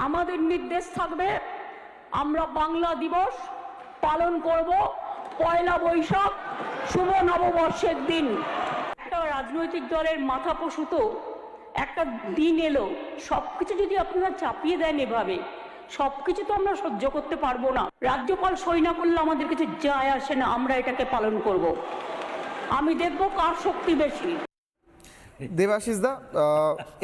আমাদের নির্দেশ থাকবে, আমরা বাংলা দিবস পালন করব পয়লা বৈশাখ শুভ নববর্ষের দিন। একটা রাজনৈতিক দলের মাথাপ্রসূত একটা দিন এলো, সবকিছু যদি আপনারা চাপিয়ে দেন এভাবে, সবকিছু তো আমরা সহ্য করতে পারবো না। রাজ্যপাল সই না করলে আমাদের কিছু যায় আসে না, আমরা এটাকে পালন করব। আমি দেখব কার শক্তি বেশি। দেবাশিস দা,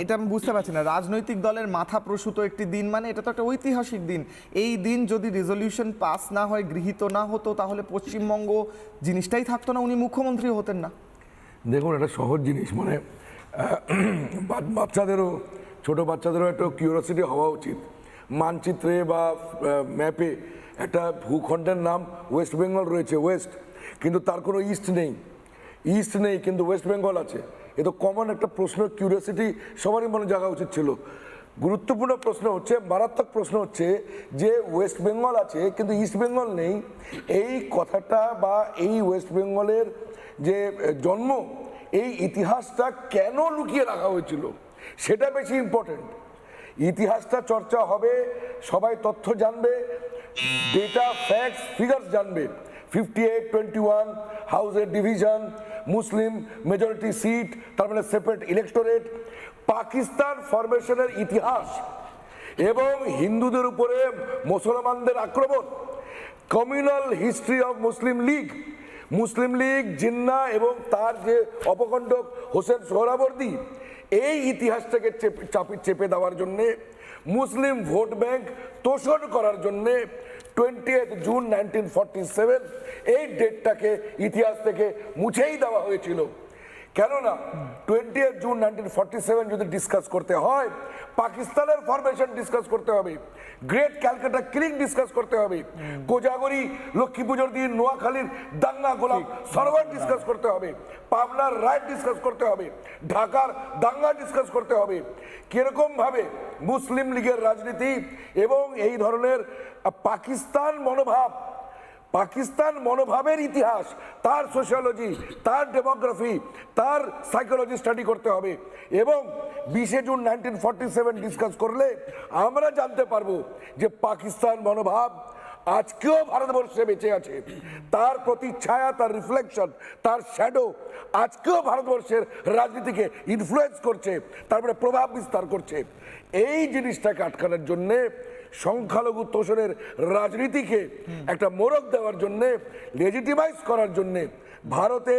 এটা আমি বুঝতে পারছি না, রাজনৈতিক দলের মাথা প্রসূত একটি দিন, মানে এটা তো একটা ঐতিহাসিক দিন। এই দিন যদি রেজলিউশন পাস না হয়, গৃহীত না হতো, তাহলে পশ্চিমবঙ্গ জিনিসটাই থাকতো না, উনি মুখ্যমন্ত্রী হতেন না। দেখুন, একটা সহজ জিনিস, মানে বাচ্চাদেরও, ছোট বাচ্চাদেরও একটা কিউরিওসিটি হওয়া উচিত। মানচিত্রে বা ম্যাপে একটা ভূখণ্ডের নাম ওয়েস্ট বেঙ্গল রয়েছে, ওয়েস্ট, কিন্তু তার কোনো ইস্ট নেই, কিন্তু ওয়েস্ট বেঙ্গল আছে। এ তো কমন একটা প্রশ্ন, কিউরিওসিটি সবারই মনে জাগা উচিত ছিল। গুরুত্বপূর্ণ প্রশ্ন হচ্ছে, মারাত্মক প্রশ্ন হচ্ছে যে ওয়েস্ট বেঙ্গল আছে কিন্তু ইস্ট বেঙ্গল নেই। এই কথাটা বা এই ওয়েস্ট বেঙ্গলের যে জন্ম, এই ইতিহাসটা কেন লুকিয়ে রাখা হয়েছিল সেটা বেশি ইম্পর্টেন্ট। ইতিহাসটা চর্চা হবে, সবাই তথ্য জানবে, ডেটা, ফ্যাক্টস, ফিগার্স জানবে। 58-21 হাউসের ডিভিশন, মুসলিম মেজরিটি সিট, তার মানে সেপারেট ইলেকটোরেট, পাকিস্তান ফরমেশনের ইতিহাস এবং হিন্দুদের উপরে মুসলমানদের আক্রমণ, communal history of Muslim League Jinnah এবং তার যে অপকণ্ডক হোসেন সোহরাবর্দী, এই ইতিহাসটাকে চেপে দেওয়ার জন্যে, মুসলিম ভোট ব্যাংক তোষণ করার জন্যে 20 জুন 1947 এই ডেটটাকে ইতিহাস থেকে মুছেই দেওয়া হয়েছিল। কেননা 20 জুন 1947 যদি ডিসকাস করতে হয়, পাকিস্তানের ফরমেশন ডিসকাস করতে হবে, গ্রেট ক্যালকাটা কিলিং ডিসকাস করতে হবে, কোজাগরি লক্ষ্মী পুজোর দিন নোয়াখালীর দাঙ্গা গোলাম সরোয়ার ডিসকাস করতে হবে, পাবনার রাইট ডিসকাস করতে হবে, ঢাকার দাঙ্গা ডিসকাস করতে হবে। কিরকম ভাবে মুসলিম লীগের রাজনীতি এবং এই ধরনের পাকিস্তান মনোভাবের ইতিহাস, তার সোশিয়োলজি, তার ডেমোগ্রাফি, তার সাইকোলজি স্টাডি করতে হবে। এবং 20 জুন 1947 ডিসকাস করলে আমরা জানতে পারবো যে পাকিস্তান মনোভাব আজকেও ভারতবর্ষে বেঁচে আছে, তার প্রতিচ্ছায়া, তার রিফ্লেকশন, তার শ্যাডো আজকেও ভারতবর্ষের রাজনীতিকে ইনফ্লুয়েন্স করছে, তারপরে প্রভাব বিস্তার করছে। এই জিনিসটাকে আটকানোর জন্যে, সংখ্যালঘু তোষণের রাজনীতিকে একটা মোড়ক দেওয়ার জন্যে, লেজিটিমাইজ করার জন্যে ভারতে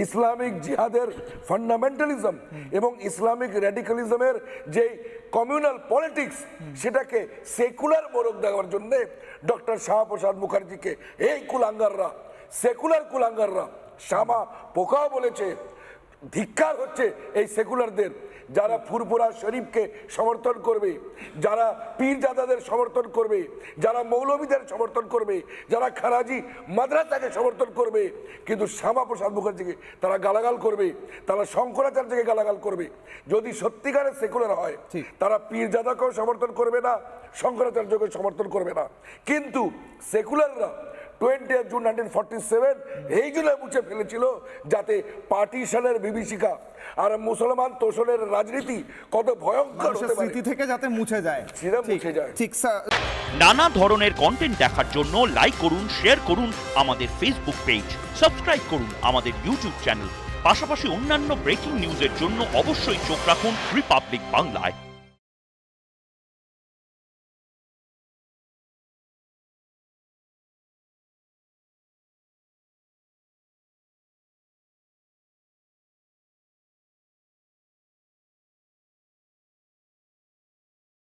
ইসলামিক জিহাদের ফান্ডামেন্টালিজম এবং ইসলামিক র্যাডিক্যালিজমের যে কমিউনাল পলিটিক্স, সেটাকে সেকুলার মোড়ক দেওয়ার জন্যে ডক্টর শ্যামাপ্রসাদ মুখার্জিকে এই কুলাঙ্গাররা, সেকুলার কুলাঙ্গাররা, শ্যামা পোকাও বলেছে, ধিক্কার হচ্ছে এই সেকুলারদের, যারা ফুরফুরা শরীফকে সমর্থন করবে, যারা পীরজাদাদের সমর্থন করবে, যারা মৌলবীদের সমর্থন করবে, যারা খারাজি মাদ্রাসাকে সমর্থন করবে, কিন্তু শ্যামাপ্রসাদ মুখার্জিকে তারা গালাগাল করবে, তারা শঙ্করাচার্যকে গালাগাল করবে। যদি সত্যিকারের সেকুলার হয়, তারা পীরজাদাকেও সমর্থন করবে না, শঙ্করাচার্যকে সমর্থন করবে না। কিন্তু সেকুলাররা 20 জুন 1947 এই জন্য মুছে ফেলেছিল যাতে পার্টিশনের বিভীষিকা আর মুসলমান তোষণের রাজনীতি কত ভয়ঙ্কর হতে পারে, স্মৃতি থেকে যাতে মুছে যায়, ঠিক স্যার। নানা ধরনের কন্টেন্ট দেখার জন্য লাইক করুন, শেয়ার করুন আমাদের ফেসবুক পেজ, সাবস্ক্রাইব করুন আমাদের ইউটিউব চ্যানেল। পাশাপাশি অন্যান্য ব্রেকিং নিউজের জন্য অবশ্যই চোখ রাখুন রিপাবলিক বাংলায়।